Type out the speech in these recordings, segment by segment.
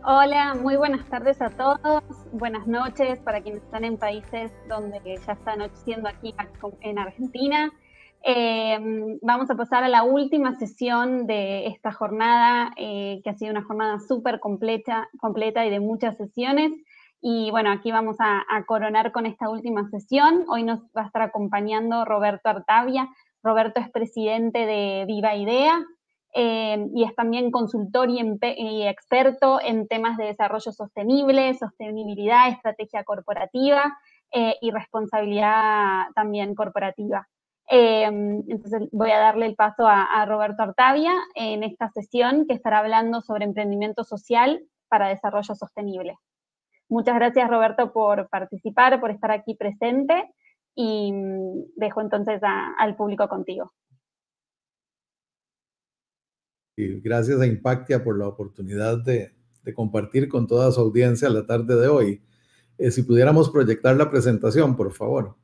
Hola, muy buenas tardes a todos, buenas noches para quienes están en países donde ya está anocheciendo aquí en Argentina. Vamos a pasar a la última sesión de esta jornada, que ha sido una jornada súper completa y de muchas sesiones. Y bueno, aquí vamos a coronar con esta última sesión. Hoy nos va a estar acompañando Roberto Artavia. Roberto es presidente de Viva Idea. Y es también consultor y experto en temas de desarrollo sostenible, sostenibilidad, estrategia corporativa y responsabilidad también corporativa. Entonces voy a darle el paso a Roberto Artavia en esta sesión que estará hablando sobre emprendimiento social para desarrollo sostenible. Muchas gracias, Roberto, por participar, por estar aquí presente y dejo entonces al público contigo. Y gracias a Impactia por la oportunidad de compartir con toda su audiencia la tarde de hoy. Si pudiéramos proyectar la presentación, por favor.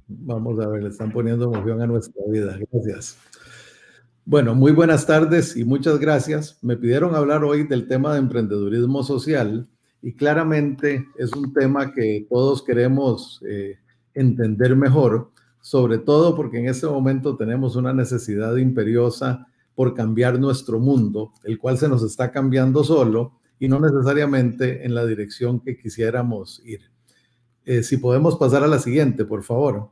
Vamos a ver, le están poniendo emoción a nuestra vida. Gracias. Bueno, muy buenas tardes y muchas gracias. Me pidieron hablar hoy del tema de emprendedurismo social y claramente es un tema que todos queremos entender mejor, sobre todo porque en este momento tenemos una necesidad imperiosa por cambiar nuestro mundo, el cual se nos está cambiando solo y no necesariamente en la dirección que quisiéramos ir. Si podemos pasar a la siguiente, por favor.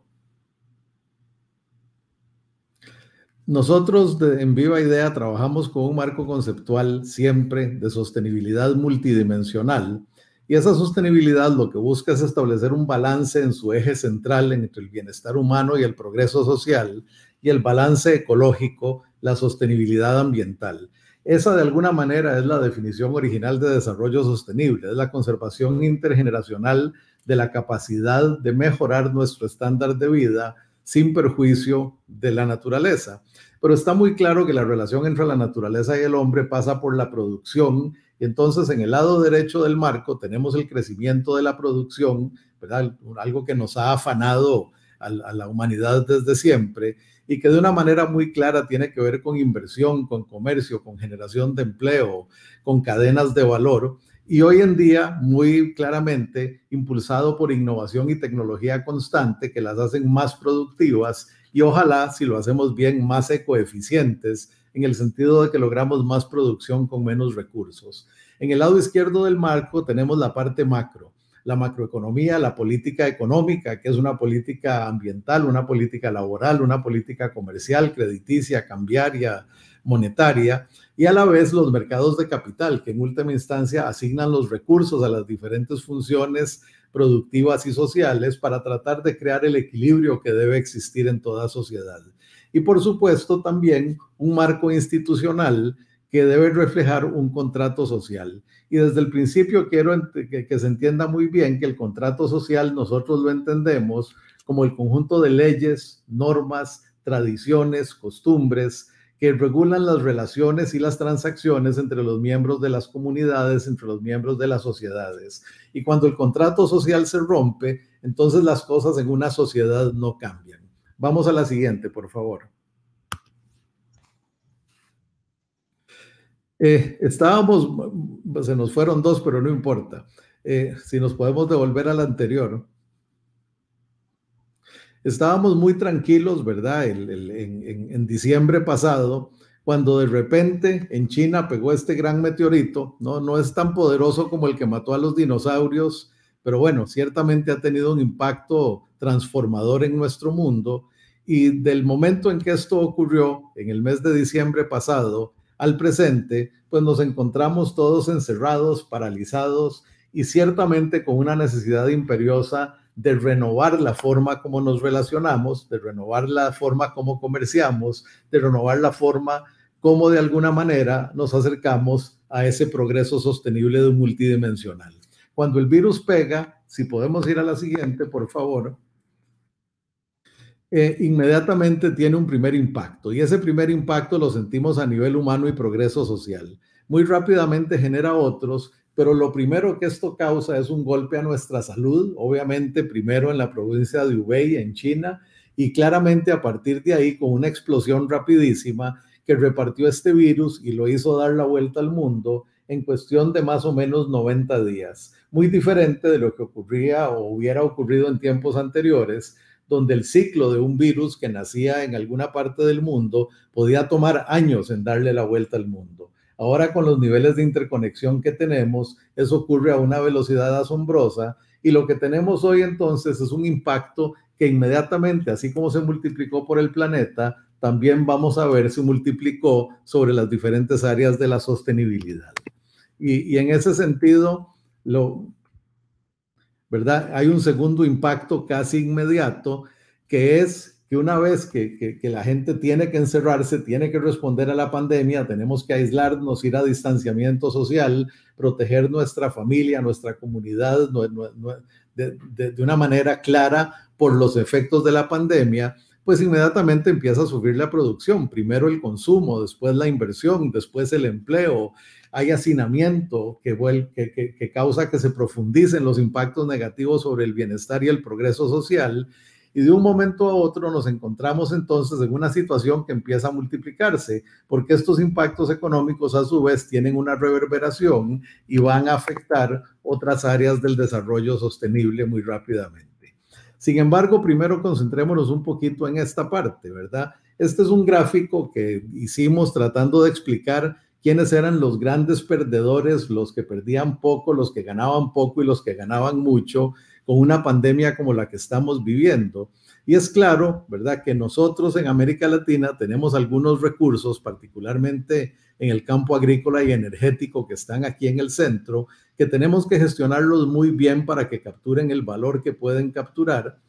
Nosotros en Viva Idea trabajamos con un marco conceptual siempre de sostenibilidad multidimensional y esa sostenibilidad lo que busca es establecer un balance en su eje central entre el bienestar humano y el progreso social y el balance ecológico, la sostenibilidad ambiental. Esa de alguna manera es la definición original de desarrollo sostenible, es la conservación intergeneracional de la capacidad de mejorar nuestro estándar de vida sin perjuicio de la naturaleza. Pero está muy claro que la relación entre la naturaleza y el hombre pasa por la producción, y entonces en el lado derecho del marco tenemos el crecimiento de la producción, ¿verdad? Algo que nos ha afanado a la humanidad desde siempre y que de una manera muy clara tiene que ver con inversión, con comercio, con generación de empleo, con cadenas de valor. Y hoy en día, muy claramente, impulsado por innovación y tecnología constante que las hacen más productivas y ojalá, si lo hacemos bien, más ecoeficientes, en el sentido de que logramos más producción con menos recursos. En el lado izquierdo del marco tenemos la parte macro, la macroeconomía, la política económica, que es una política ambiental, una política laboral, una política comercial, crediticia, cambiaria, monetaria, y a la vez los mercados de capital, que en última instancia asignan los recursos a las diferentes funciones productivas y sociales para tratar de crear el equilibrio que debe existir en toda sociedad. Y por supuesto también un marco institucional que debe reflejar un contrato social. Y desde el principio quiero que se entienda muy bien que el contrato social nosotros lo entendemos como el conjunto de leyes, normas, tradiciones, costumbres, que regulan las relaciones y las transacciones entre los miembros de las comunidades, entre los miembros de las sociedades. Y cuando el contrato social se rompe, entonces las cosas en una sociedad no cambian. Vamos a la siguiente, por favor. Se nos fueron dos, pero no importa. Si nos podemos devolver a la anterior. Estábamos muy tranquilos, ¿verdad? En diciembre pasado, cuando de repente en China pegó este gran meteorito, ¿no? No es tan poderoso como el que mató a los dinosaurios, pero bueno, ciertamente ha tenido un impacto transformador en nuestro mundo. Y del momento en que esto ocurrió, en el mes de diciembre pasado, al presente, pues nos encontramos todos encerrados, paralizados y ciertamente con una necesidad imperiosa de renovar la forma como nos relacionamos, de renovar la forma como comerciamos, de renovar la forma como de alguna manera nos acercamos a ese progreso sostenible de multidimensional. Cuando el virus pega, si podemos ir a la siguiente, por favor, inmediatamente tiene un primer impacto y ese primer impacto lo sentimos a nivel humano y progreso social. muy rápidamente genera otros, pero lo primero que esto causa es un golpe a nuestra salud, obviamente primero en la provincia de Hubei, en China, y claramente a partir de ahí con una explosión rapidísima que repartió este virus y lo hizo dar la vuelta al mundo en cuestión de más o menos 90 días. Muy diferente de lo que ocurría o hubiera ocurrido en tiempos anteriores, donde el ciclo de un virus que nacía en alguna parte del mundo podía tomar años en darle la vuelta al mundo. Ahora con los niveles de interconexión que tenemos, eso ocurre a una velocidad asombrosa y lo que tenemos hoy entonces es un impacto que inmediatamente, así como se multiplicó por el planeta, también vamos a ver se multiplicó sobre las diferentes áreas de la sostenibilidad. Y en ese sentido, ¿verdad? Hay un segundo impacto casi inmediato, que es que una vez que la gente tiene que encerrarse, tiene que responder a la pandemia, tenemos que aislarnos, ir a distanciamiento social, proteger nuestra familia, nuestra comunidad de una manera clara por los efectos de la pandemia, pues inmediatamente empieza a sufrir la producción. Primero el consumo, después la inversión, después el empleo. Hay hacinamiento que causa que se profundicen los impactos negativos sobre el bienestar y el progreso social. Y de un momento a otro nos encontramos entonces en una situación que empieza a multiplicarse, porque estos impactos económicos a su vez tienen una reverberación y van a afectar otras áreas del desarrollo sostenible muy rápidamente. Sin embargo, primero concentrémonos un poquito en esta parte, ¿verdad? Este es un gráfico que hicimos tratando de explicar quiénes eran los grandes perdedores, los que perdían poco, los que ganaban poco y los que ganaban mucho con una pandemia como la que estamos viviendo. Y es claro, ¿verdad?, que nosotros en América Latina tenemos algunos recursos, particularmente en el campo agrícola y energético que están aquí en el centro, que tenemos que gestionarlos muy bien para que capturen el valor que pueden capturar.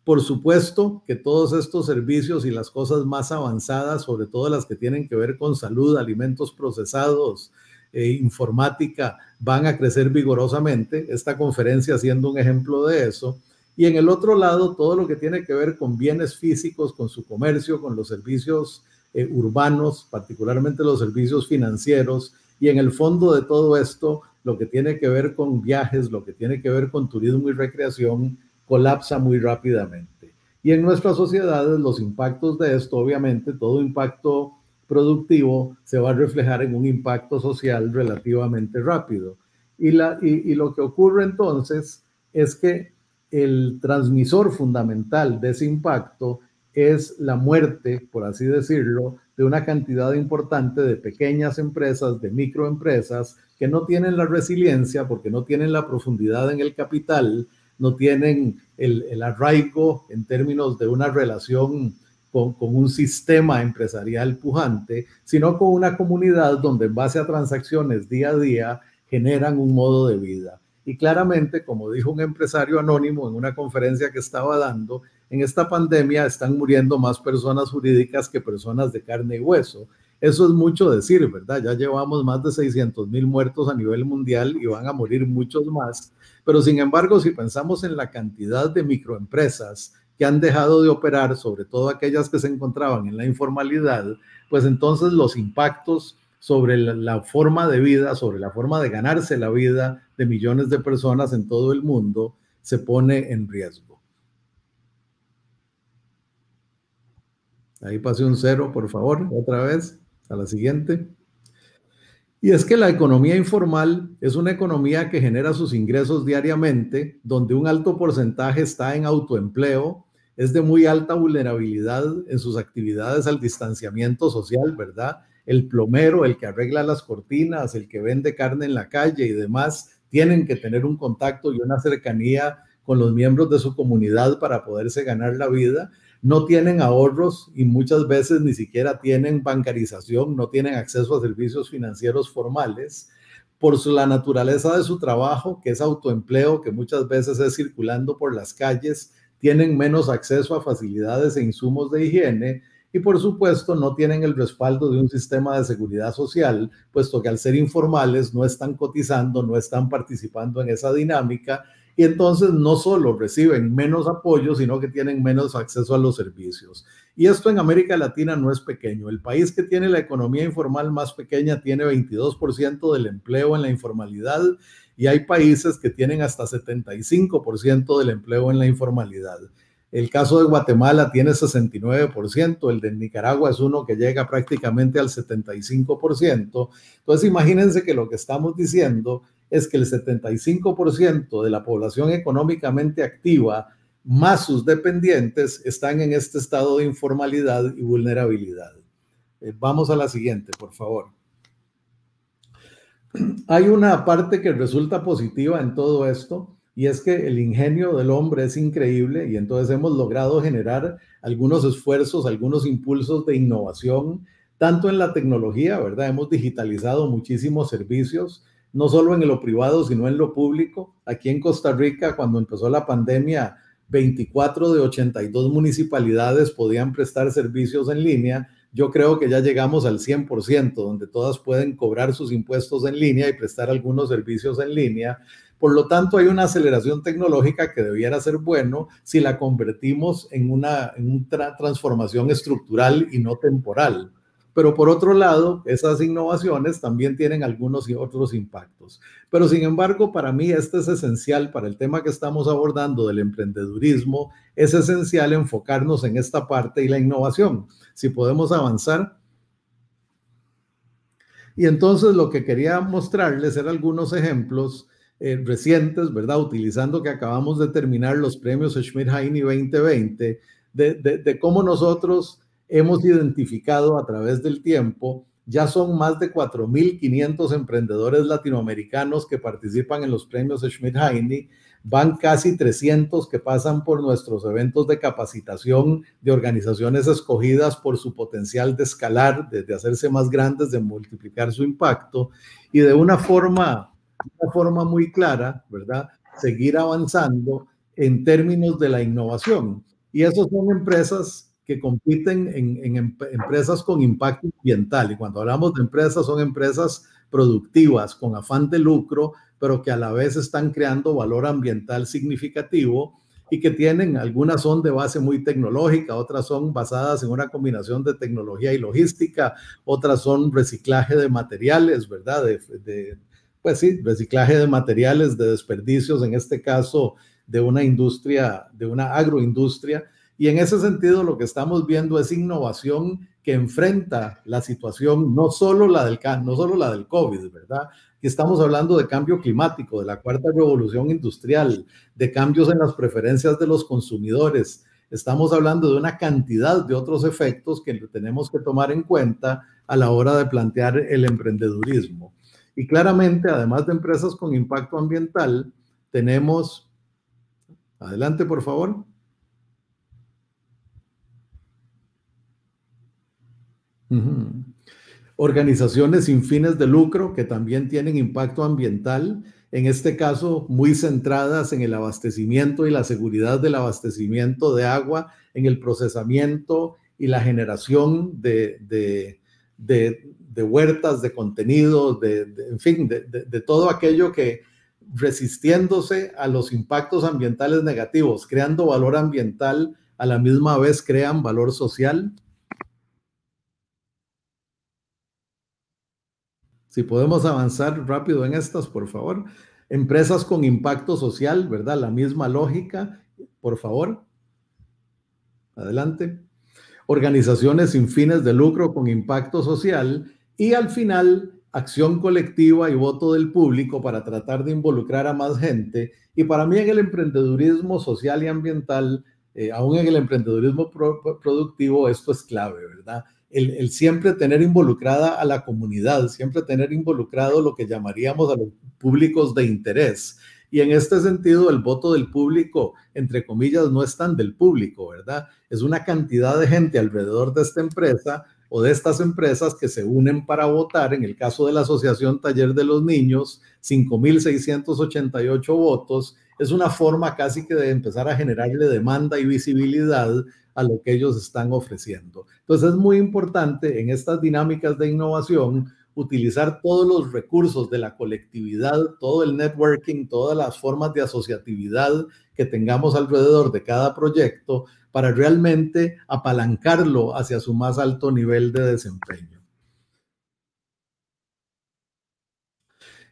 Por supuesto que todos estos servicios y las cosas más avanzadas, sobre todo las que tienen que ver con salud, alimentos procesados, informática, van a crecer vigorosamente. Esta conferencia siendo un ejemplo de eso. Y en el otro lado, todo lo que tiene que ver con bienes físicos, con su comercio, con los servicios urbanos, particularmente los servicios financieros. Y en el fondo de todo esto, lo que tiene que ver con viajes, lo que tiene que ver con turismo y recreación, colapsa muy rápidamente. Y en nuestras sociedades los impactos de esto, obviamente, todo impacto productivo se va a reflejar en un impacto social relativamente rápido. Y lo que ocurre entonces es que el transmisor fundamental de ese impacto es la muerte, por así decirlo, de una cantidad importante de pequeñas empresas, de microempresas, que no tienen la resiliencia porque no tienen la profundidad en el capital, no tienen el arraigo en términos de una relación con un sistema empresarial pujante, sino con una comunidad donde en base a transacciones día a día generan un modo de vida. Y claramente, como dijo un empresario anónimo en una conferencia que estaba dando, en esta pandemia están muriendo más personas jurídicas que personas de carne y hueso. Eso es mucho decir, ¿verdad? Ya llevamos más de 600,000 muertos a nivel mundial y van a morir muchos más. Pero sin embargo, si pensamos en la cantidad de microempresas que han dejado de operar, sobre todo aquellas que se encontraban en la informalidad, pues entonces los impactos sobre la forma de vida, sobre la forma de ganarse la vida de millones de personas en todo el mundo, se pone en riesgo. Ahí pase un 0, por favor, otra vez, a la siguiente. Y es que la economía informal es una economía que genera sus ingresos diariamente, donde un alto porcentaje está en autoempleo, es de muy alta vulnerabilidad en sus actividades al distanciamiento social, ¿verdad? El plomero, el que arregla las cortinas, el que vende carne en la calle y demás, tienen que tener un contacto y una cercanía con los miembros de su comunidad para poderse ganar la vida. No tienen ahorros y muchas veces ni siquiera tienen bancarización, no tienen acceso a servicios financieros formales. Por la naturaleza de su trabajo, que es autoempleo, que muchas veces es circulando por las calles, tienen menos acceso a facilidades e insumos de higiene y por supuesto no tienen el respaldo de un sistema de seguridad social, puesto que al ser informales no están cotizando, no están participando en esa dinámica y entonces no solo reciben menos apoyo, sino que tienen menos acceso a los servicios. Y esto en América Latina no es pequeño. El país que tiene la economía informal más pequeña tiene 22% del empleo en la informalidad y hay países que tienen hasta 75% del empleo en la informalidad. El caso de Guatemala tiene 69%, el de Nicaragua es uno que llega prácticamente al 75%. Entonces imagínense que lo que estamos diciendo es que el 75% de la población económicamente activa más sus dependientes están en este estado de informalidad y vulnerabilidad. Vamos a la siguiente, por favor. Hay una parte que resulta positiva en todo esto, y es que el ingenio del hombre es increíble y entonces hemos logrado generar algunos esfuerzos, algunos impulsos de innovación, tanto en la tecnología, ¿verdad? Hemos digitalizado muchísimos servicios, no solo en lo privado, sino en lo público. Aquí en Costa Rica, cuando empezó la pandemia, 24 de 82 municipalidades podían prestar servicios en línea. Yo creo que ya llegamos al 100%, donde todas pueden cobrar sus impuestos en línea y prestar algunos servicios en línea. Por lo tanto, hay una aceleración tecnológica que debiera ser bueno si la convertimos en una transformación estructural y no temporal. Pero por otro lado, esas innovaciones también tienen algunos y otros impactos. Pero sin embargo, para mí este es esencial para el tema que estamos abordando del emprendedurismo. Es esencial enfocarnos en esta parte y la innovación. Si podemos avanzar. Y entonces lo que quería mostrarles eran algunos ejemplos recientes, ¿verdad? Utilizando que acabamos de terminar los premios Schmidt-Heine 2020, de cómo nosotros hemos identificado a través del tiempo, ya son más de 4.500 emprendedores latinoamericanos que participan en los premios Schmidt-Heine, van casi 300 que pasan por nuestros eventos de capacitación de organizaciones escogidas por su potencial de escalar, de hacerse más grandes, de multiplicar su impacto y de una forma muy clara, ¿verdad? Seguir avanzando en términos de la innovación. Y esos son empresas que compiten en empresas con impacto ambiental. Y cuando hablamos de empresas, son empresas productivas, con afán de lucro, pero que a la vez están creando valor ambiental significativo y que tienen, algunas son de base muy tecnológica, otras son basadas en una combinación de tecnología y logística, otras son reciclaje de materiales, ¿verdad? Pues sí, reciclaje de materiales, de desperdicios, en este caso de una industria, de una agroindustria. Y en ese sentido lo que estamos viendo es innovación que enfrenta la situación, no solo la del COVID, ¿verdad? Aquí estamos hablando de cambio climático, de la cuarta revolución industrial, de cambios en las preferencias de los consumidores. Estamos hablando de una cantidad de otros efectos que tenemos que tomar en cuenta a la hora de plantear el emprendedurismo. Y claramente, además de empresas con impacto ambiental, tenemos, adelante por favor. Organizaciones sin fines de lucro que también tienen impacto ambiental, en este caso muy centradas en el abastecimiento y la seguridad del abastecimiento de agua, en el procesamiento y la generación de huertas, de contenido, en fin, de todo aquello que resistiéndose a los impactos ambientales negativos, creando valor ambiental, a la misma vez crean valor social. Si podemos avanzar rápido en estas, por favor. Empresas con impacto social, ¿verdad? La misma lógica, por favor. Adelante. Organizaciones sin fines de lucro con impacto social y al final acción colectiva y voto del público para tratar de involucrar a más gente. Y para mí en el emprendedurismo social y ambiental, aún en el emprendedurismo productivo, esto es clave, ¿verdad? El siempre tener involucrada a la comunidad, siempre tener involucrado lo que llamaríamos a los públicos de interés. Y en este sentido, el voto del público, entre comillas, no es tan del público, ¿verdad? Es una cantidad de gente alrededor de esta empresa o de estas empresas que se unen para votar. En el caso de la Asociación Taller de los Niños, 5.688 votos. Es una forma casi que de empezar a generarle demanda y visibilidad a lo que ellos están ofreciendo. Entonces es muy importante en estas dinámicas de innovación utilizar todos los recursos de la colectividad, todo el networking, todas las formas de asociatividad que tengamos alrededor de cada proyecto para realmente apalancarlo hacia su más alto nivel de desempeño.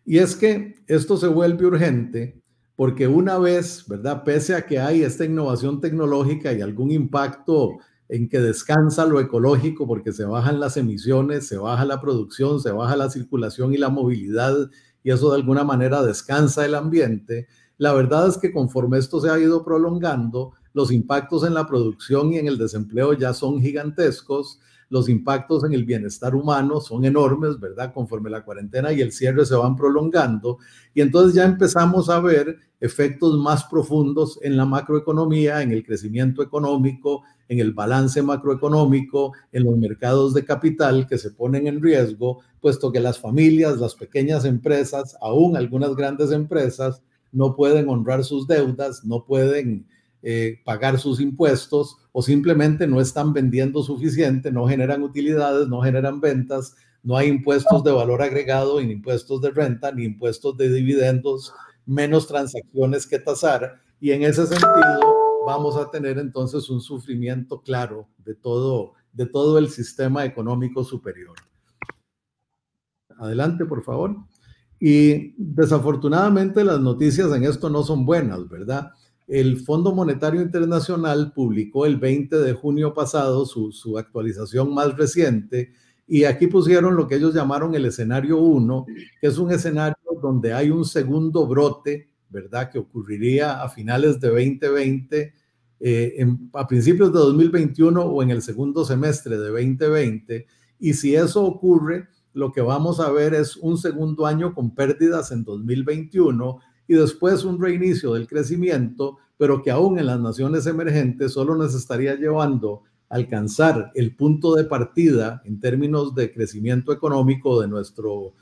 Y es que esto se vuelve urgente porque una vez, ¿verdad? Pese a que hay esta innovación tecnológica y algún impacto en que descansa lo ecológico porque se bajan las emisiones, se baja la producción, se baja la circulación y la movilidad y eso de alguna manera descansa el ambiente, la verdad es que conforme esto se ha ido prolongando, los impactos en la producción y en el desempleo ya son gigantescos, los impactos en el bienestar humano son enormes, ¿verdad? Conforme la cuarentena y el cierre se van prolongando y entonces ya empezamos a ver efectos más profundos en la macroeconomía, en el crecimiento económico, en el balance macroeconómico, en los mercados de capital que se ponen en riesgo, puesto que las familias, las pequeñas empresas, aún algunas grandes empresas, no pueden honrar sus deudas, no pueden pagar sus impuestos o simplemente no están vendiendo suficiente, no generan utilidades, no generan ventas, no hay impuestos de valor agregado, ni impuestos de renta, ni impuestos de dividendos, menos transacciones que tasar y en ese sentido vamos a tener entonces un sufrimiento claro de todo el sistema económico superior. Adelante, por favor. Y desafortunadamente las noticias en esto no son buenas, ¿verdad? El Fondo Monetario Internacional publicó el 20 de junio pasado su actualización más reciente y aquí pusieron lo que ellos llamaron el escenario 1, que es un escenario donde hay un segundo brote, ¿verdad? Que ocurriría a finales de 2020, a principios de 2021 o en el segundo semestre de 2020. Y si eso ocurre, lo que vamos a ver es un segundo año con pérdidas en 2021 y después un reinicio del crecimiento, pero que aún en las naciones emergentes solo nos estaría llevando a alcanzar el punto de partida en términos de crecimiento económico de nuestro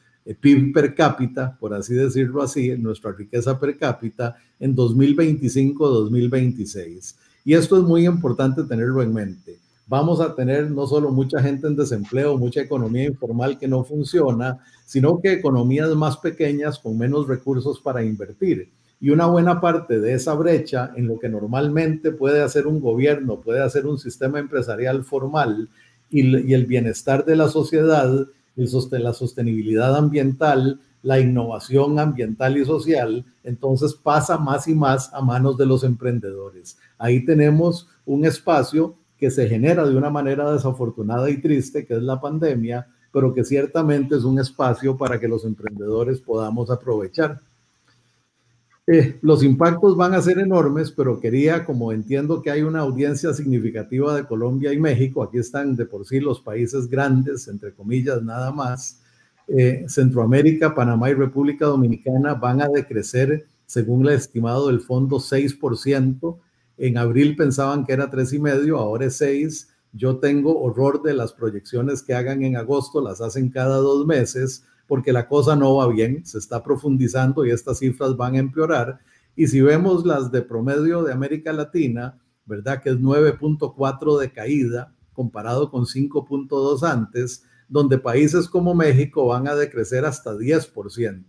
PIB per cápita, por así decirlo así, nuestra riqueza per cápita en 2025-2026. Y esto es muy importante tenerlo en mente. Vamos a tener no solo mucha gente en desempleo, mucha economía informal que no funciona, sino que economías más pequeñas con menos recursos para invertir. Y una buena parte de esa brecha en lo que normalmente puede hacer un gobierno, puede hacer un sistema empresarial formal y el bienestar de la sociedad, la sostenibilidad ambiental, la innovación ambiental y social, entonces pasa más y más a manos de los emprendedores. Ahí tenemos un espacio que se genera de una manera desafortunada y triste, que es la pandemia, pero que ciertamente es un espacio para que los emprendedores podamos aprovechar. Los impactos van a ser enormes, pero quería, como entiendo que hay una audiencia significativa de Colombia y México, aquí están de por sí los países grandes, entre comillas, nada más, Centroamérica, Panamá y República Dominicana van a decrecer, según el estimado del fondo, 6%. En abril pensaban que era 3,5%, ahora es 6%. Yo tengo horror de las proyecciones que hagan en agosto, las hacen cada 2 meses, porque la cosa no va bien, se está profundizando y estas cifras van a empeorar. Y si vemos las de promedio de América Latina, ¿verdad? Que es 9.4 de caída, comparado con 5.2 antes, donde países como México van a decrecer hasta 10%,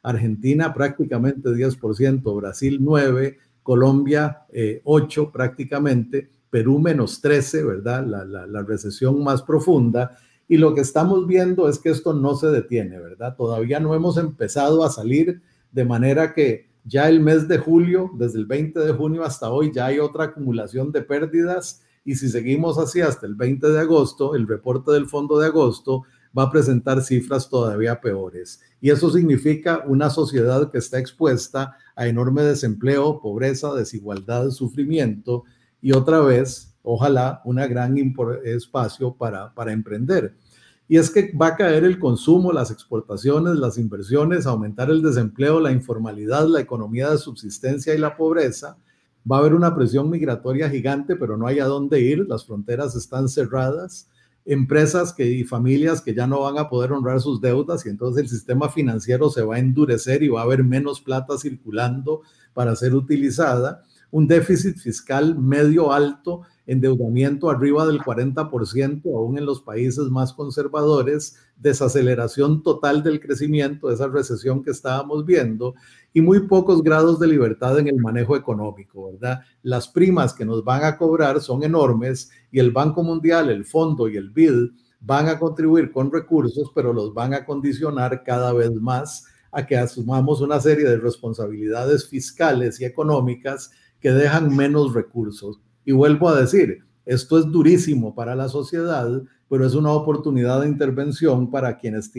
Argentina prácticamente 10%, Brasil 9%, Colombia 8% prácticamente, Perú menos 13%, ¿verdad? La recesión más profunda. Y lo que estamos viendo es que esto no se detiene, ¿verdad? Todavía no hemos empezado a salir, de manera que ya el mes de julio, desde el 20 de junio hasta hoy, ya hay otra acumulación de pérdidas. Y si seguimos así hasta el 20 de agosto, el reporte del fondo de agosto va a presentar cifras todavía peores. Y eso significa una sociedad que está expuesta a enorme desempleo, pobreza, desigualdad, sufrimiento y otra vez, ojalá, un gran espacio para emprender. Y es que va a caer el consumo, las exportaciones, las inversiones, aumentar el desempleo, la informalidad, la economía de subsistencia y la pobreza. Va a haber una presión migratoria gigante, pero no hay a dónde ir, las fronteras están cerradas, empresas y familias que ya no van a poder honrar sus deudas y entonces el sistema financiero se va a endurecer y va a haber menos plata circulando para ser utilizada, un déficit fiscal medio alto endeudamiento arriba del 40%, aún en los países más conservadores, desaceleración total del crecimiento, esa recesión que estábamos viendo, y muy pocos grados de libertad en el manejo económico, ¿verdad? Las primas que nos van a cobrar son enormes y el Banco Mundial, el Fondo y el BID van a contribuir con recursos, pero los van a condicionar cada vez más a que asumamos una serie de responsabilidades fiscales y económicas que dejan menos recursos. Y vuelvo a decir, esto es durísimo para la sociedad, pero es una oportunidad de intervención para quienes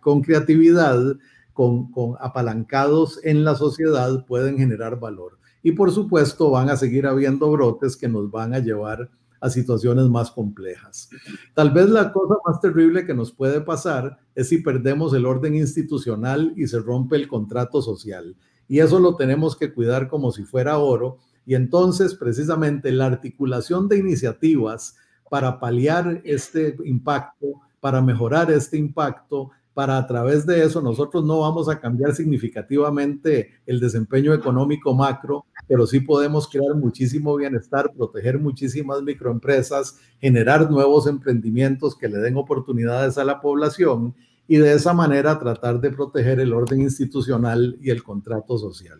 con creatividad, con apalancados en la sociedad pueden generar valor. Y por supuesto van a seguir habiendo brotes que nos van a llevar a situaciones más complejas. Tal vez la cosa más terrible que nos puede pasar es si perdemos el orden institucional y se rompe el contrato social. Y eso lo tenemos que cuidar como si fuera oro. Y entonces, precisamente, la articulación de iniciativas para paliar este impacto, para mejorar este impacto, para a través de eso nosotros no vamos a cambiar significativamente el desempeño económico macro, pero sí podemos crear muchísimo bienestar, proteger muchísimas microempresas, generar nuevos emprendimientos que le den oportunidades a la población y de esa manera tratar de proteger el orden institucional y el contrato social.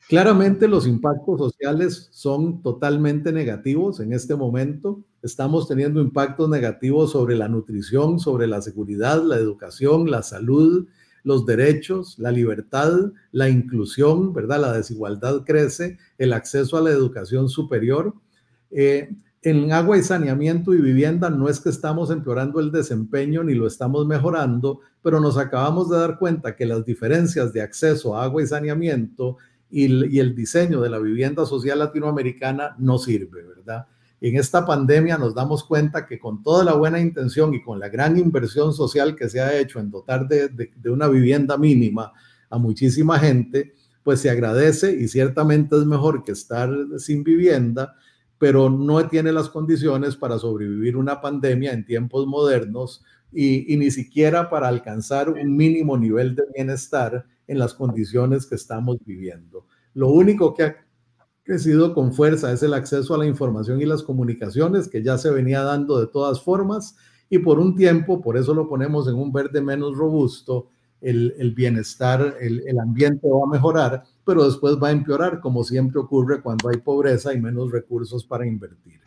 Claramente los impactos sociales son totalmente negativos en este momento. Estamos teniendo impactos negativos sobre la nutrición, sobre la seguridad, la educación, la salud, los derechos, la libertad, la inclusión, ¿verdad? La desigualdad crece, el acceso a la educación superior. En agua y saneamiento y vivienda no es que estamos empeorando el desempeño ni lo estamos mejorando, pero nos acabamos de dar cuenta que las diferencias de acceso a agua y saneamiento y el diseño de la vivienda social latinoamericana no sirve, ¿verdad? En esta pandemia nos damos cuenta que con toda la buena intención y con la gran inversión social que se ha hecho en dotar de una vivienda mínima a muchísima gente, pues se agradece y ciertamente es mejor que estar sin vivienda, pero no tiene las condiciones para sobrevivir una pandemia en tiempos modernos y ni siquiera para alcanzar un mínimo nivel de bienestar en las condiciones que estamos viviendo. Lo único que ha crecido con fuerza es el acceso a la información y las comunicaciones, que ya se venía dando de todas formas, y por un tiempo, por eso lo ponemos en un verde menos robusto, el bienestar, el ambiente va a mejorar, pero después va a empeorar, como siempre ocurre cuando hay pobreza y menos recursos para invertir.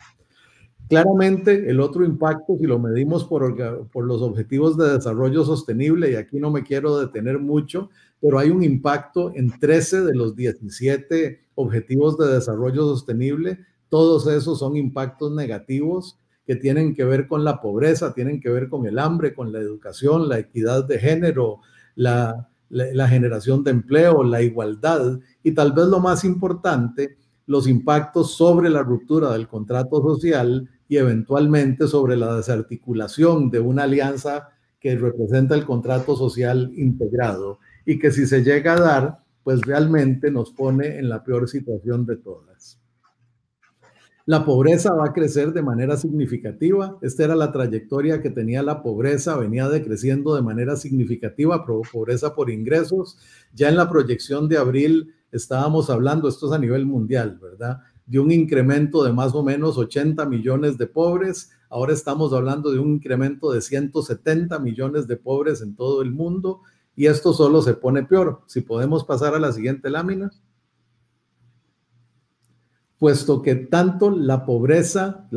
Claramente, el otro impacto, si lo medimos por los objetivos de desarrollo sostenible, y aquí no me quiero detener mucho, pero hay un impacto en 13 de los 17 objetivos de desarrollo sostenible. Todos esos son impactos negativos que tienen que ver con la pobreza, tienen que ver con el hambre, con la educación, la equidad de género, la generación de empleo, la igualdad y tal vez lo más importante, los impactos sobre la ruptura del contrato social y eventualmente sobre la desarticulación de una alianza que representa el contrato social integrado y que si se llega a dar, pues realmente nos pone en la peor situación de todas. La pobreza va a crecer de manera significativa. Esta era la trayectoria que tenía la pobreza, venía decreciendo de manera significativa, pobreza por ingresos. Ya en la proyección de abril estábamos hablando, esto es a nivel mundial, ¿verdad?, de un incremento de más o menos 80 millones de pobres. Ahora estamos hablando de un incremento de 170 millones de pobres en todo el mundo y esto solo se pone peor. Si podemos pasar a la siguiente lámina. Puesto que tanto la pobreza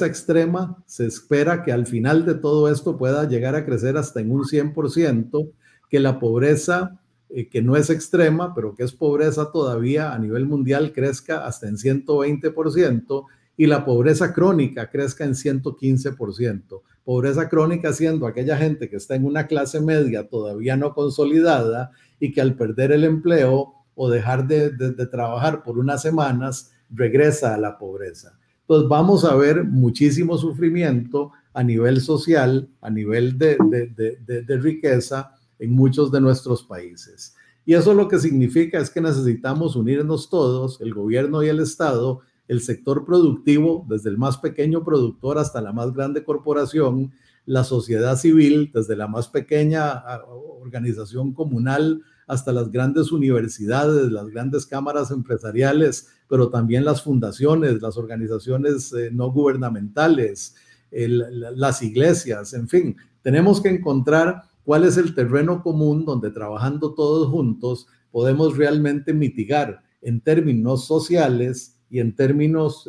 extrema, se espera que al final de todo esto pueda llegar a crecer hasta en un 100%, que la pobreza que no es extrema, pero que es pobreza todavía a nivel mundial, crezca hasta en 120% y la pobreza crónica crezca en 115%. Pobreza crónica siendo aquella gente que está en una clase media todavía no consolidada y que al perder el empleo o dejar de trabajar por unas semanas, regresa a la pobreza. Entonces vamos a ver muchísimo sufrimiento a nivel social, a nivel de riqueza en muchos de nuestros países. Y eso lo que significa es que necesitamos unirnos todos, el gobierno y el Estado, el sector productivo, desde el más pequeño productor hasta la más grande corporación, la sociedad civil, desde la más pequeña organización comunal hasta las grandes universidades, las grandes cámaras empresariales, pero también las fundaciones, las organizaciones no gubernamentales, las iglesias, en fin. Tenemos que encontrar cuál es el terreno común donde trabajando todos juntos podemos realmente mitigar en términos sociales y en términos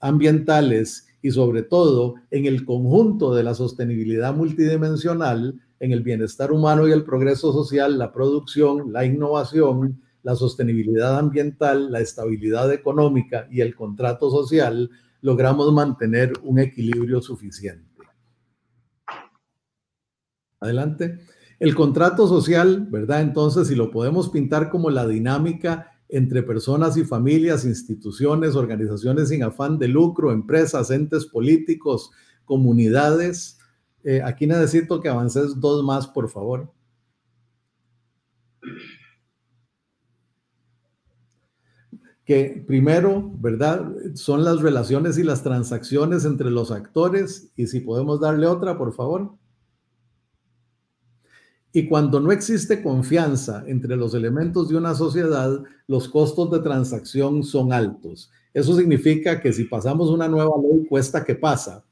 ambientales y sobre todo en el conjunto de la sostenibilidad multidimensional, en el bienestar humano y el progreso social, la producción, la innovación, la sostenibilidad ambiental, la estabilidad económica y el contrato social, logramos mantener un equilibrio suficiente. Adelante. El contrato social, ¿verdad? Entonces, si lo podemos pintar como la dinámica entre personas y familias, instituciones, organizaciones sin afán de lucro, empresas, entes políticos, comunidades. Aquí necesito que avances 2 más, por favor. Que primero, ¿verdad? Son las relaciones y las transacciones entre los actores. Y si podemos darle otra, por favor. Y cuando no existe confianza entre los elementos de una sociedad, los costos de transacción son altos. Eso significa que si pasamos una nueva ley, cuesta que pase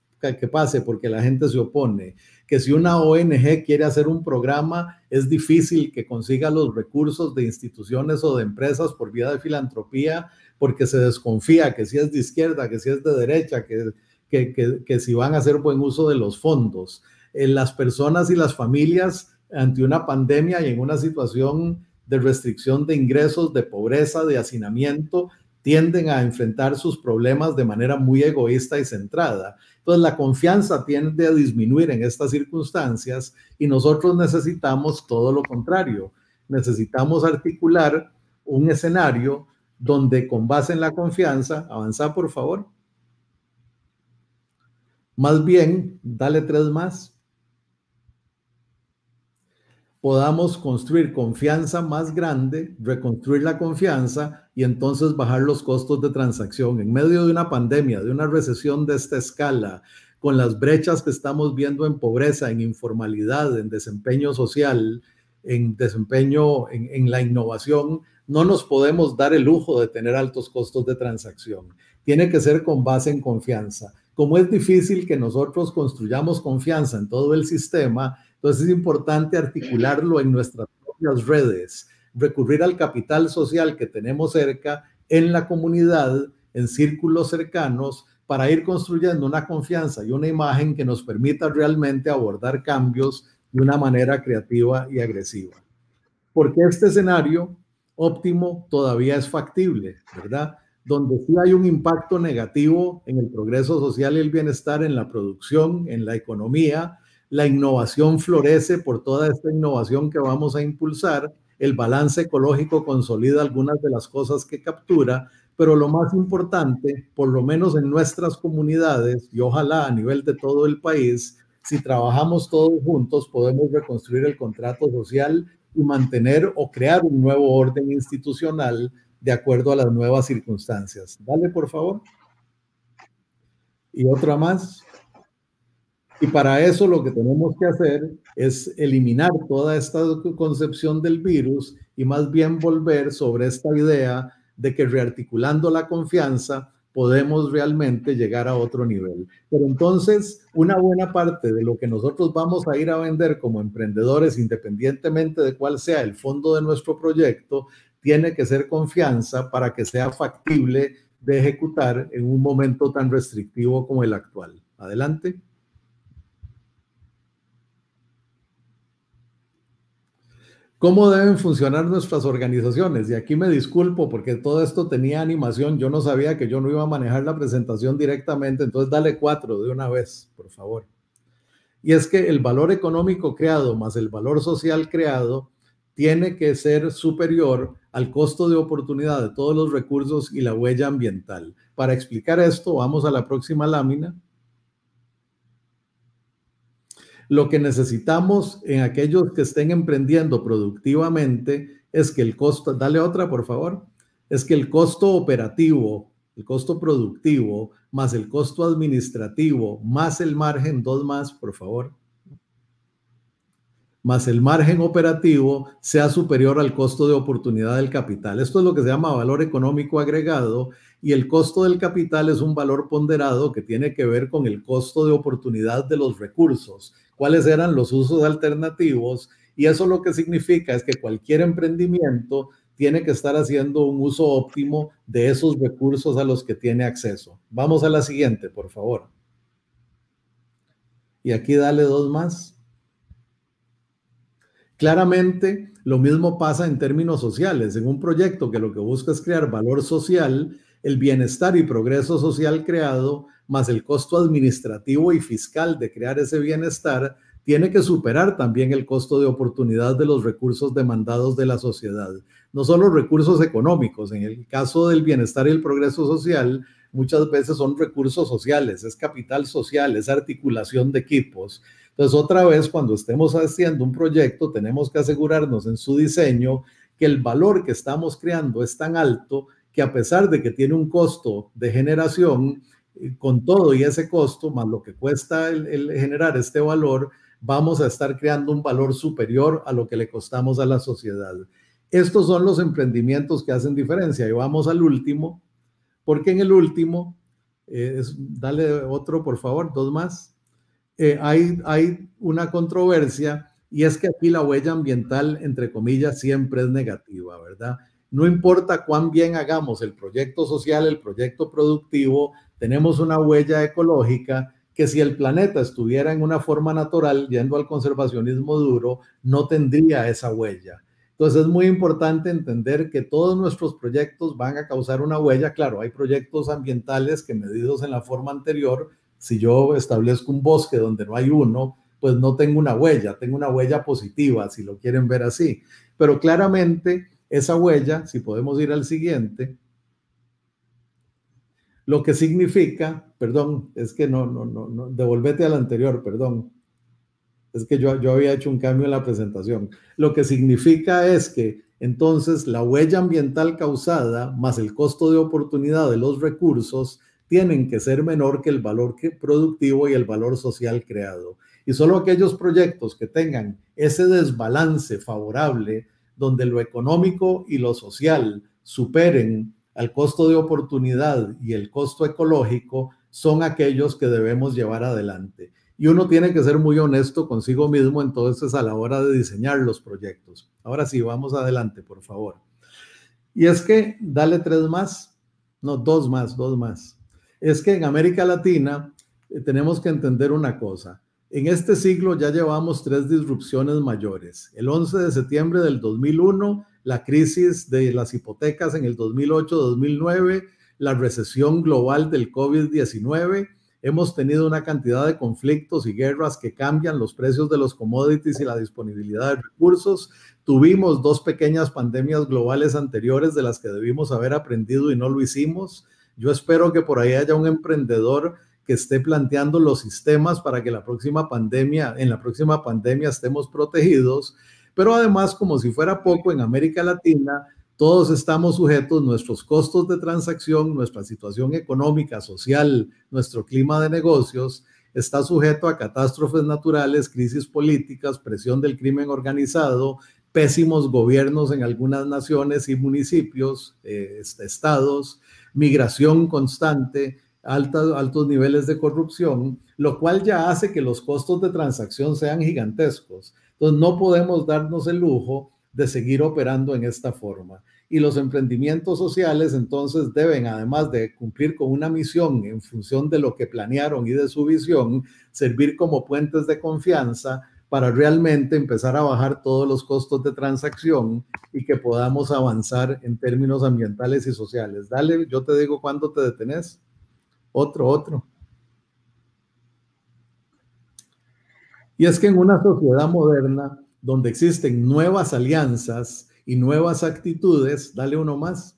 porque la gente se opone. Que si una ONG quiere hacer un programa, es difícil que consiga los recursos de instituciones o de empresas por vía de filantropía, porque se desconfía que si es de izquierda, que si es de derecha, que si van a hacer buen uso de los fondos. Las personas y las familias ante una pandemia y en una situación de restricción de ingresos, de pobreza, de hacinamiento, tienden a enfrentar sus problemas de manera muy egoísta y centrada. Entonces, la confianza tiende a disminuir en estas circunstancias y nosotros necesitamos todo lo contrario. Necesitamos articular un escenario donde, con base en la confianza, avanza, por favor. Más bien, dale 3 más. Podamos construir confianza más grande, reconstruir la confianza y entonces bajar los costos de transacción. En medio de una pandemia, de una recesión de esta escala, con las brechas que estamos viendo en pobreza, en informalidad, en desempeño social, en desempeño en la innovación, no nos podemos dar el lujo de tener altos costos de transacción. Tiene que ser con base en confianza. Como es difícil que nosotros construyamos confianza en todo el sistema, entonces es importante articularlo en nuestras propias redes, recurrir al capital social que tenemos cerca, en la comunidad, en círculos cercanos, para ir construyendo una confianza y una imagen que nos permita realmente abordar cambios de una manera creativa y agresiva. Porque este escenario óptimo todavía es factible, ¿verdad? Donde sí hay un impacto negativo en el progreso social y el bienestar, en la producción, en la economía. La innovación florece por toda esta innovación que vamos a impulsar. El balance ecológico consolida algunas de las cosas que captura, pero lo más importante, por lo menos en nuestras comunidades y ojalá a nivel de todo el país, si trabajamos todos juntos, podemos reconstruir el contrato social y mantener o crear un nuevo orden institucional de acuerdo a las nuevas circunstancias. Dale, por favor. Y otra más. Y para eso lo que tenemos que hacer es eliminar toda esta concepción del virus y más bien volver sobre esta idea de que rearticulando la confianza podemos realmente llegar a otro nivel. Pero entonces, una buena parte de lo que nosotros vamos a ir a vender como emprendedores, independientemente de cuál sea el fondo de nuestro proyecto, tiene que ser confianza para que sea factible de ejecutar en un momento tan restrictivo como el actual. Adelante. ¿Cómo deben funcionar nuestras organizaciones? Y aquí me disculpo porque todo esto tenía animación. Yo no sabía que yo no iba a manejar la presentación directamente. Entonces, dale 4 de una vez, por favor. Y es que el valor económico creado más el valor social creado tiene que ser superior al costo de oportunidad de todos los recursos y la huella ambiental. Para explicar esto, vamos a la próxima lámina. Lo que necesitamos en aquellos que estén emprendiendo productivamente es que el costo, dale otra por favor, es que el costo operativo, el costo productivo, más el costo administrativo, más el margen, 2 más por favor, más el margen operativo sea superior al costo de oportunidad del capital. Esto es lo que se llama valor económico agregado, y el costo del capital es un valor ponderado que tiene que ver con el costo de oportunidad de los recursos, cuáles eran los usos alternativos, y eso lo que significa es que cualquier emprendimiento tiene que estar haciendo un uso óptimo de esos recursos a los que tiene acceso. Vamos a la siguiente, por favor. Y aquí dale dos más. Claramente, lo mismo pasa en términos sociales. En un proyecto que lo que busca es crear valor social, el bienestar y progreso social creado, más el costo administrativo y fiscal de crear ese bienestar, tiene que superar también el costo de oportunidad de los recursos demandados de la sociedad. No solo recursos económicos, en el caso del bienestar y el progreso social, muchas veces son recursos sociales, es capital social, es articulación de equipos. Entonces, otra vez, cuando estemos haciendo un proyecto, tenemos que asegurarnos en su diseño que el valor que estamos creando es tan alto que, a pesar de que tiene un costo de generación, con todo y ese costo, más lo que cuesta el generar este valor, vamos a estar creando un valor superior a lo que le costamos a la sociedad. Estos son los emprendimientos que hacen diferencia. Y vamos al último, porque en el último, dale otro, por favor, dos más. Hay una controversia, y es que aquí la huella ambiental, entre comillas, siempre es negativa, ¿verdad? No importa cuán bien hagamos el proyecto social, el proyecto productivo, tenemos una huella ecológica que, si el planeta estuviera en una forma natural, yendo al conservacionismo duro, no tendría esa huella. Entonces es muy importante entender que todos nuestros proyectos van a causar una huella. Claro, hay proyectos ambientales que, medidos en la forma anterior, si yo establezco un bosque donde no hay uno, pues no tengo una huella, tengo una huella positiva, si lo quieren ver así. Pero claramente esa huella, si podemos ir al siguiente, lo que significa, perdón, es que no, devolvete al anterior, perdón. Es que yo había hecho un cambio en la presentación. Lo que significa es que entonces la huella ambiental causada más el costo de oportunidad de los recursos tienen que ser menor que el valor productivo y el valor social creado. Y solo aquellos proyectos que tengan ese desbalance favorable, donde lo económico y lo social superen al costo de oportunidad y el costo ecológico, son aquellos que debemos llevar adelante. Y uno tiene que ser muy honesto consigo mismo entonces a la hora de diseñar los proyectos. Ahora sí, vamos adelante, por favor. Y es que, dale tres más, no, dos más. Es que en América Latina tenemos que entender una cosa. En este siglo ya llevamos tres disrupciones mayores. El 11 de septiembre del 2001, la crisis de las hipotecas en el 2008-2009, la recesión global del COVID-19. Hemos tenido una cantidad de conflictos y guerras que cambian los precios de los commodities y la disponibilidad de recursos. Tuvimos dos pequeñas pandemias globales anteriores de las que debimos haber aprendido y no lo hicimos. Yo espero que por ahí haya un emprendedor que esté planteando los sistemas para que en la próxima pandemia estemos protegidos. Pero además, como si fuera poco, en América Latina todos estamos sujetos, nuestros costos de transacción, nuestra situación económica, social, nuestro clima de negocios, está sujeto a catástrofes naturales, crisis políticas, presión del crimen organizado, pésimos gobiernos en algunas naciones y municipios, estados, migración constante, altos niveles de corrupción, lo cual ya hace que los costos de transacción sean gigantescos. Entonces no podemos darnos el lujo de seguir operando en esta forma. Y los emprendimientos sociales entonces deben, además de cumplir con una misión en función de lo que planearon y de su visión, servir como puentes de confianza para realmente empezar a bajar todos los costos de transacción y que podamos avanzar en términos ambientales y sociales. Dale, yo te digo cuándo te detenés. Otro. Y es que en una sociedad moderna, donde existen nuevas alianzas y nuevas actitudes, dale uno más,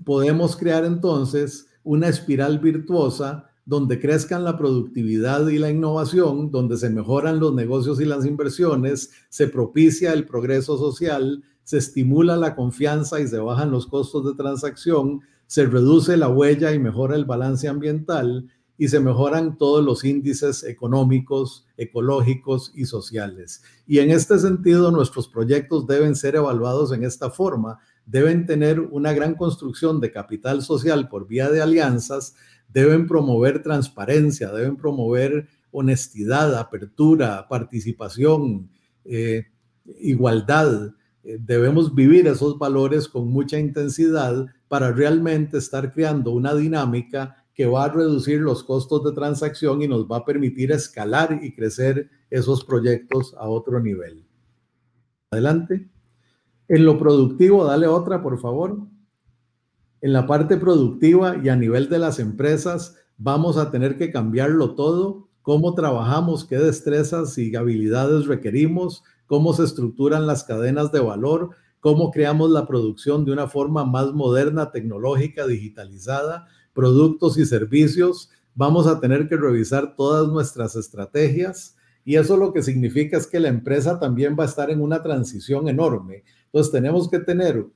podemos crear entonces una espiral virtuosa donde crezcan la productividad y la innovación, donde se mejoran los negocios y las inversiones, se propicia el progreso social, se estimula la confianza y se bajan los costos de transacción, se reduce la huella y mejora el balance ambiental. y se mejoran todos los índices económicos, ecológicos y sociales. Y en este sentido, nuestros proyectos deben ser evaluados en esta forma, deben tener una gran construcción de capital social por vía de alianzas, deben promover transparencia, deben promover honestidad, apertura, participación, igualdad. Debemos vivir esos valores con mucha intensidad para realmente estar creando una dinámica que va a reducir los costos de transacción y nos va a permitir escalar y crecer esos proyectos a otro nivel. Adelante. En lo productivo, dale otra, por favor. En la parte productiva y a nivel de las empresas, vamos a tener que cambiarlo todo. Cómo trabajamos, qué destrezas y habilidades requerimos, cómo se estructuran las cadenas de valor, cómo creamos la producción de una forma más moderna, tecnológica, digitalizada, productos y servicios. Vamos a tener que revisar todas nuestras estrategias y eso lo que significa es que la empresa también va a estar en una transición enorme. Entonces tenemos que tener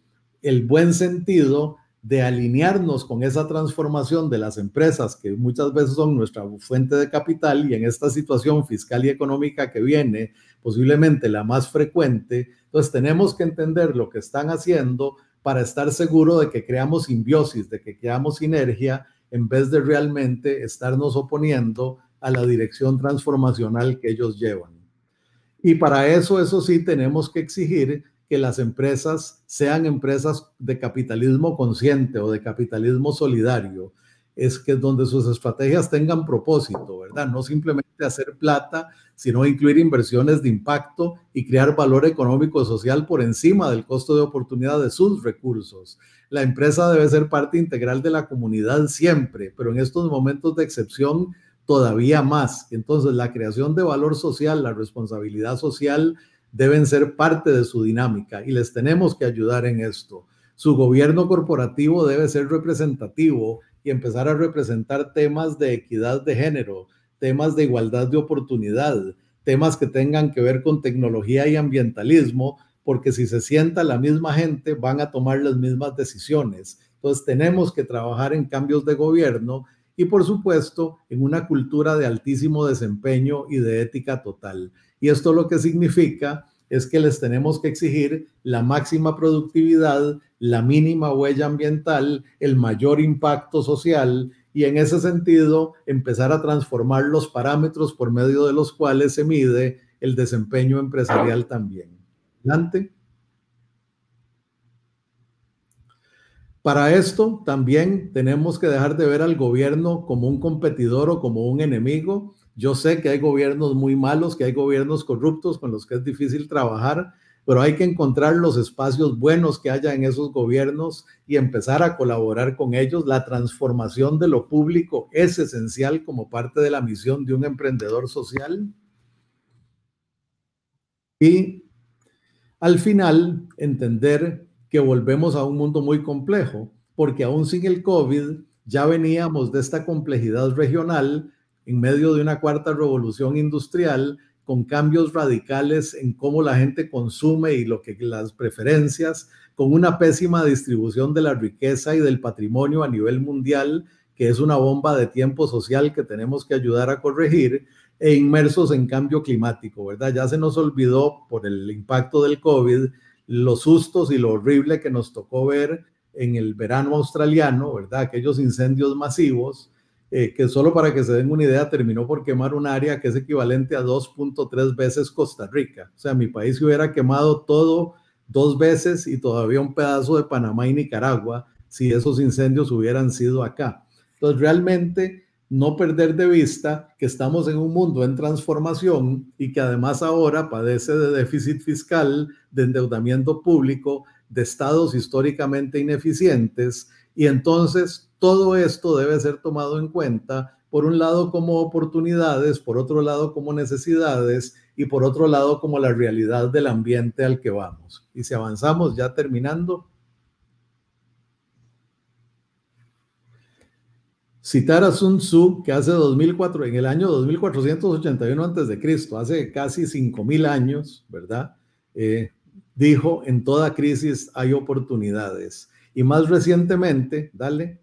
el buen sentido de alinearnos con esa transformación de las empresas que muchas veces son nuestra fuente de capital y en esta situación fiscal y económica que viene, posiblemente la más frecuente. Entonces tenemos que entender lo que están haciendo para estar seguro de que creamos simbiosis, de que creamos sinergia, en vez de realmente estarnos oponiendo a la dirección transformacional que ellos llevan. Y para eso sí, tenemos que exigir que las empresas sean empresas de capitalismo consciente o de capitalismo solidario, es que donde sus estrategias tengan propósito, ¿verdad? No simplemente hacer plata, sino incluir inversiones de impacto y crear valor económico y social por encima del costo de oportunidad de sus recursos. La empresa debe ser parte integral de la comunidad siempre, pero en estos momentos de excepción todavía más. Entonces, la creación de valor social, la responsabilidad social, deben ser parte de su dinámica y les tenemos que ayudar en esto. Su gobierno corporativo debe ser representativo y empezar a representar temas de equidad de género, temas de igualdad de oportunidad, temas que tengan que ver con tecnología y ambientalismo, porque si se sienta la misma gente van a tomar las mismas decisiones. Entonces tenemos que trabajar en cambios de gobierno y por supuesto en una cultura de altísimo desempeño y de ética total. Y esto lo que significa es que les tenemos que exigir la máxima productividad, la mínima huella ambiental, el mayor impacto social y en ese sentido empezar a transformar los parámetros por medio de los cuales se mide el desempeño empresarial también. Adelante. Para esto también tenemos que dejar de ver al gobierno como un competidor o como un enemigo. Yo sé que hay gobiernos muy malos, que hay gobiernos corruptos con los que es difícil trabajar, pero hay que encontrar los espacios buenos que haya en esos gobiernos y empezar a colaborar con ellos. La transformación de lo público es esencial como parte de la misión de un emprendedor social. Y al final, entender que volvemos a un mundo muy complejo, porque aún sin el COVID ya veníamos de esta complejidad regional en medio de una cuarta revolución industrial con cambios radicales en cómo la gente consume y las preferencias, con una pésima distribución de la riqueza y del patrimonio a nivel mundial, que es una bomba de tiempo social que tenemos que ayudar a corregir, e inmersos en cambio climático, ¿verdad? Ya se nos olvidó por el impacto del COVID los sustos y lo horrible que nos tocó ver en el verano australiano, ¿verdad? Aquellos incendios masivos, que solo para que se den una idea, terminó por quemar un área que es equivalente a 2.3 veces Costa Rica. O sea, mi país se hubiera quemado todo 2 veces y todavía un pedazo de Panamá y Nicaragua si esos incendios hubieran sido acá. Entonces, realmente no perder de vista que estamos en un mundo en transformación y que además ahora padece de déficit fiscal, de endeudamiento público, de estados históricamente ineficientes, y entonces todo esto debe ser tomado en cuenta, por un lado como oportunidades, por otro lado como necesidades y por otro lado como la realidad del ambiente al que vamos. Y si avanzamos, ya terminando, citar a Sun Tzu, que en el año 2481 a.C., hace casi 5.000 años, ¿verdad? Dijo, en toda crisis hay oportunidades. Y más recientemente, dale,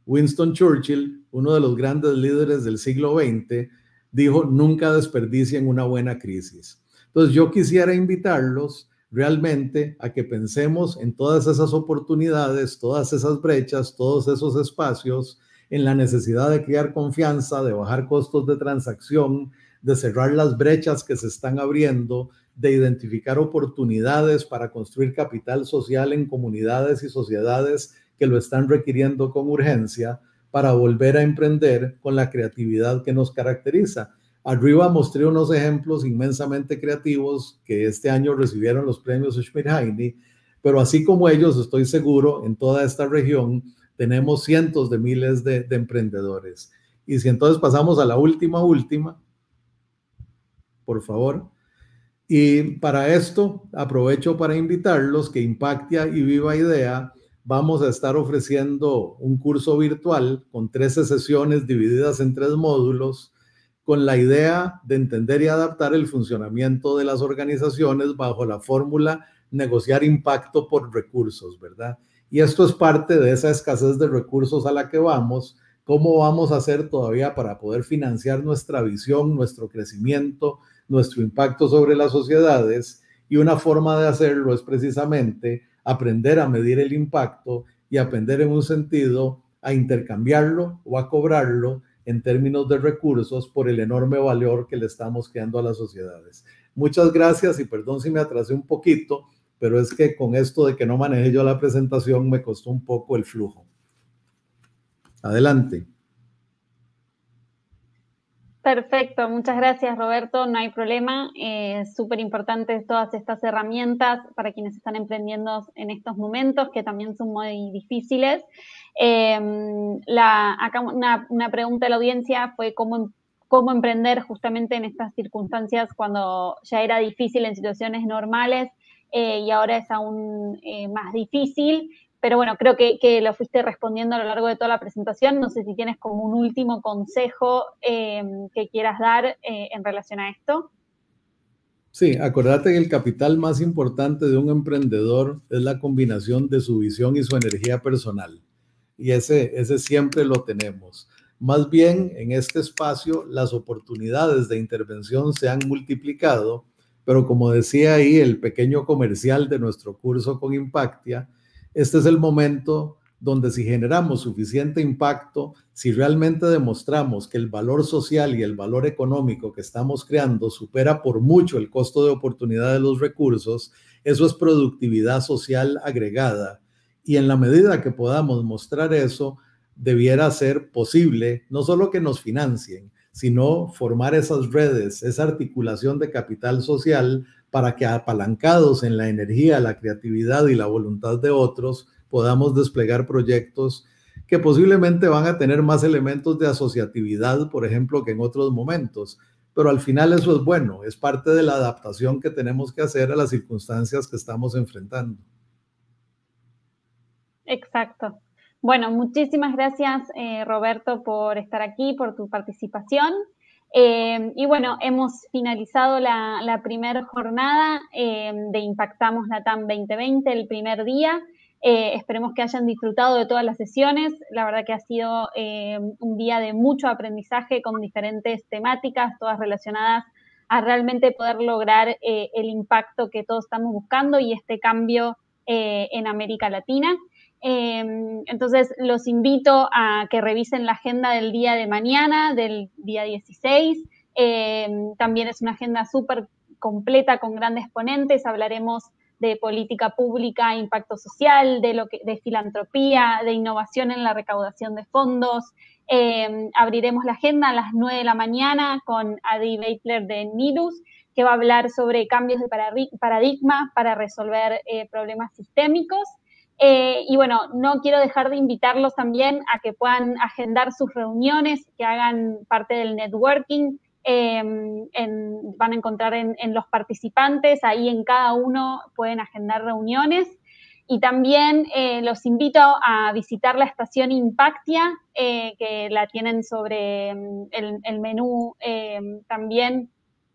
Winston Churchill, uno de los grandes líderes del siglo XX, dijo, nunca desperdicien una buena crisis. Entonces yo quisiera invitarlos realmente a que pensemos en todas esas oportunidades, todas esas brechas, todos esos espacios, en la necesidad de crear confianza, de bajar costos de transacción, de cerrar las brechas que se están abriendo, de identificar oportunidades para construir capital social en comunidades y sociedades que lo están requiriendo con urgencia, para volver a emprender con la creatividad que nos caracteriza. Arriba mostré unos ejemplos inmensamente creativos que este año recibieron los premios Schmidt-Heine, pero así como ellos, estoy seguro, en toda esta región tenemos cientos de miles de emprendedores. Y si entonces pasamos a la última, por favor. Y para esto aprovecho para invitarlos que Impactia y Viva Idea vamos a estar ofreciendo un curso virtual con 13 sesiones divididas en 3 módulos, con la idea de entender y adaptar el funcionamiento de las organizaciones bajo la fórmula negociar impacto por recursos, ¿verdad? Y esto es parte de esa escasez de recursos a la que vamos. ¿Cómo vamos a hacer todavía para poder financiar nuestra visión, nuestro crecimiento, nuestro impacto sobre las sociedades? Y una forma de hacerlo es precisamente aprender a medir el impacto y aprender en un sentido a intercambiarlo o a cobrarlo en términos de recursos por el enorme valor que le estamos creando a las sociedades. Muchas gracias y perdón si me atrasé un poquito, pero es que con esto de que no manejé yo la presentación me costó un poco el flujo. Adelante. Perfecto, muchas gracias Roberto, no hay problema, súper importantes todas estas herramientas para quienes están emprendiendo en estos momentos que también son muy difíciles. Acá una pregunta de la audiencia fue cómo emprender justamente en estas circunstancias cuando ya era difícil en situaciones normales y ahora es aún más difícil. Pero bueno, creo que lo fuiste respondiendo a lo largo de toda la presentación. No sé si tienes como un último consejo que quieras dar en relación a esto. Sí, acordate que el capital más importante de un emprendedor es la combinación de su visión y su energía personal. Y ese siempre lo tenemos. Más bien, en este espacio, las oportunidades de intervención se han multiplicado, pero como decía ahí el pequeño comercial de nuestro curso con Impactia, este es el momento donde si generamos suficiente impacto, si realmente demostramos que el valor social y el valor económico que estamos creando supera por mucho el costo de oportunidad de los recursos, eso es productividad social agregada. Y en la medida que podamos mostrar eso, debiera ser posible no solo que nos financien, sino formar esas redes, esa articulación de capital social para que apalancados en la energía, la creatividad y la voluntad de otros, podamos desplegar proyectos que posiblemente van a tener más elementos de asociatividad, por ejemplo, que en otros momentos. Pero al final eso es bueno, es parte de la adaptación que tenemos que hacer a las circunstancias que estamos enfrentando. Exacto. Bueno, muchísimas gracias, Roberto, por estar aquí, por tu participación. Y bueno, hemos finalizado la primera jornada de Impactamos Latam 2020, el primer día. Esperemos que hayan disfrutado de todas las sesiones. La verdad que ha sido un día de mucho aprendizaje con diferentes temáticas, todas relacionadas a realmente poder lograr el impacto que todos estamos buscando y este cambio en América Latina. Entonces los invito a que revisen la agenda del día de mañana, del día 16. También es una agenda súper completa con grandes ponentes. Hablaremos de política pública, impacto social, de filantropía, de innovación en la recaudación de fondos. Abriremos la agenda a las 9 de la mañana con Adi Beitler de NIDUS, que va a hablar sobre cambios de paradigma para resolver problemas sistémicos. Y bueno, no quiero dejar de invitarlos también a que puedan agendar sus reuniones, que hagan parte del networking. Van a encontrar en los participantes, ahí en cada uno pueden agendar reuniones. Y también los invito a visitar la estación Impactia, que la tienen sobre el menú también.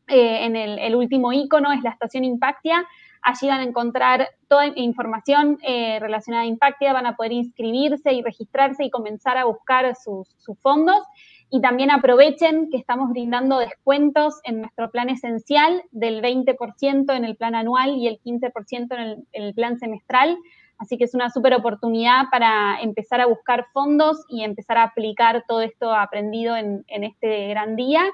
En el último icono es la estación Impactia. Allí van a encontrar toda información relacionada a Impactia, van a poder inscribirse y registrarse y comenzar a buscar sus fondos. Y también aprovechen que estamos brindando descuentos en nuestro plan esencial del 20% en el plan anual y el 15% en el plan semestral. Así que es una súper oportunidad para empezar a buscar fondos y empezar a aplicar todo esto aprendido en este gran día.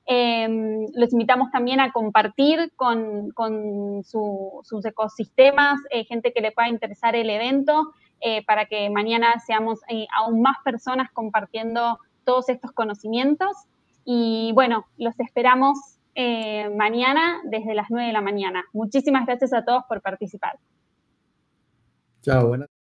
Los invitamos también a compartir con sus ecosistemas, gente que le pueda interesar el evento, para que mañana seamos aún más personas compartiendo todos estos conocimientos. Y bueno, los esperamos mañana desde las 9 de la mañana. Muchísimas gracias a todos por participar. Chao, buenas.